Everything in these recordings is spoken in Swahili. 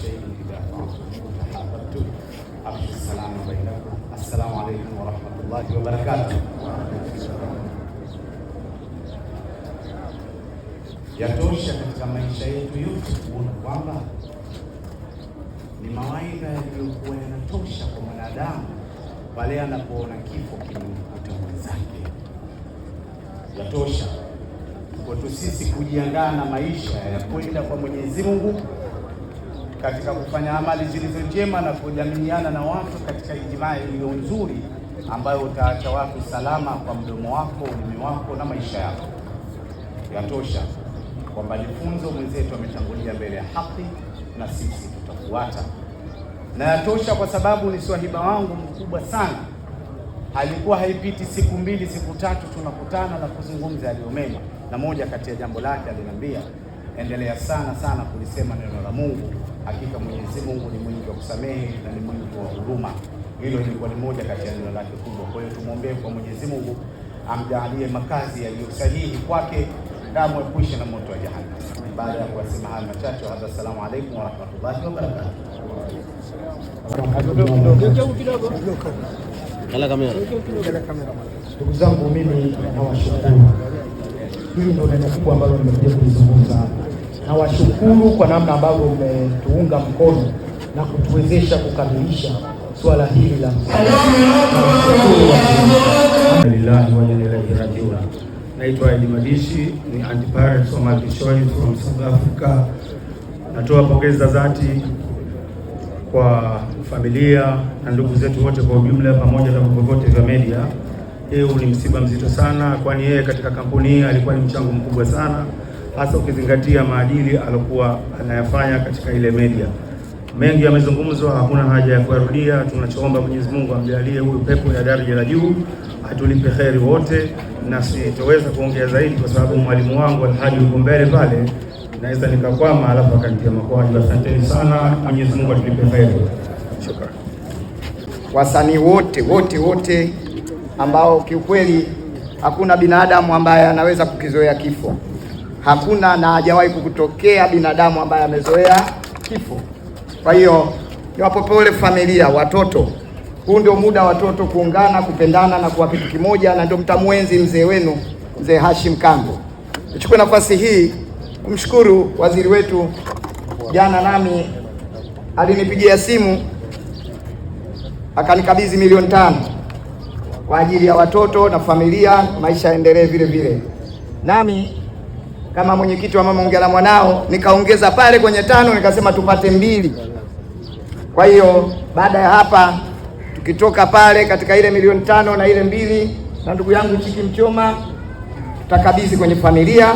شيء إذا فعلتم وتحاببتم أفشوا السلام بينكم. السلام عليكم ورحمة الله وبركاته. Yatosha katika maisha yetu yote kuona kwamba ni mawaidha yaliyokuwa yanatosha kwa mwanadamu pale anapoona kifo kimemkuta mwenzake. Yatosha kwetu sisi kujiandaa na maisha ya kwenda kwa Mwenyezi Mungu katika kufanya amali zilizo njema na kujamiliana na watu katika ijtimaa iliyo nzuri ambayo utaacha watu salama kwa mdomo wako, ulimi wako na maisha yako. Yatosha kwamba lifunzo mwenzetu ametangulia mbele ya haki na sisi tutafuata. Na yatosha kwa sababu ni swahiba wangu mkubwa sana. Halikuwa haipiti siku mbili siku tatu tunakutana na kuzungumza yaliyo mema, na moja kati ya jambo lake aliniambia, endelea sana kulisema neno la Mungu, hakika Mwenyezi Mungu ni mwingi wa kusamehe na ni mwingi wa huruma. Hilo lilikuwa ni moja kati ya neno lake kubwa. Kwa hiyo tumuombee kwa Mwenyezi Mungu amjalie makazi yaliyo sahihi kwake, amwepushe na moto wa jahannam. Baada ya kuwasema haya machache, assalamu alaykum wa rahmatullahi wa barakatuh. Ndugu zangu, mimi nawashukuru. Hili ndio neno kubwa ambalo nimekuja kulizungumza. Nawashukuru kwa namna ambavyo umetuunga mkono na kutuwezesha kukamilisha swala hili la Alhamdulillah wa inna ilaihi rajiun. Naitwa Edi Madishi, ni anti-parent Somali Kishoi from South Africa. Natoa pongezi za dhati kwa familia na ndugu zetu wote kwa ujumla pamoja na vyombo vyote vya media. Huu ni msiba mzito sana, kwani yeye katika kampuni hii alikuwa ni mchango mkubwa sana, hasa ukizingatia maadili alikuwa anayafanya katika ile media. Mengi yamezungumzwa, hakuna haja ya kuyarudia. Tunachoomba Mwenyezi Mungu amjalie huyu pepo ya daraja la juu, atulipe kheri wote, na sitoweza kuongea zaidi kwa sababu mwalimu wangu Alhaji yuko mbele pale, naweza nikakwama alafu akanitia makwaju. Asanteni sana, Mwenyezi Mungu atulipe kheri. Shukrani. Wasanii wote ambao kiukweli hakuna binadamu ambaye anaweza kukizoea kifo. Hakuna na hajawahi kukutokea binadamu ambaye amezoea kifo. Kwa hiyo niwape pole familia, watoto. Huu ndio muda watoto kuungana, kupendana na kuwa kitu kimoja, na ndio mtamwenzi mzee wenu, mzee Hashim Kango. Nichukue nafasi hii kumshukuru waziri wetu. Jana nami alinipigia simu akanikabidhi milioni 5 kwa ajili ya watoto na familia, maisha yaendelee vile vile. Nami kama mwenyekiti wa mama ongea na mwanao nikaongeza pale kwenye 5, nikasema tupate 2. Kwa hiyo baada ya hapa tukitoka pale katika ile milioni 5 na ile 2 na ndugu yangu Chiki Mchoma, tutakabidhi kwenye familia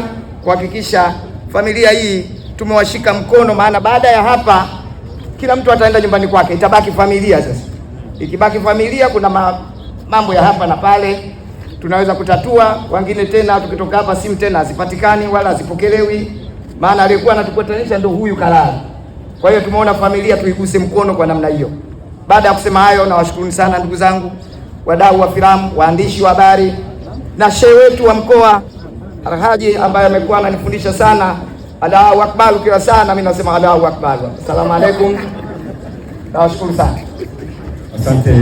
kuhakikisha familia hii tumewashika mkono, maana baada ya hapa kila mtu ataenda nyumbani kwake, itabaki familia. Sasa ikibaki familia, kuna mambo ya hapa na pale tunaweza kutatua. Wengine tena tukitoka hapa simu tena hazipatikani wala hazipokelewi, maana aliyekuwa anatukutanisha ndio huyu kalala. Kwa hiyo tumeona familia tuiguse mkono kwa namna hiyo. Baada ya kusema hayo, nawashukuru sana ndugu zangu, wadau wa filamu, waandishi wa habari na shehe wetu wa mkoa Alhaji ambaye amekuwa ananifundisha sana. Allahu Akbar kila sana, mimi nasema Allahu Akbar. Asalamu alaykum. Nawashukuru sana. Asante.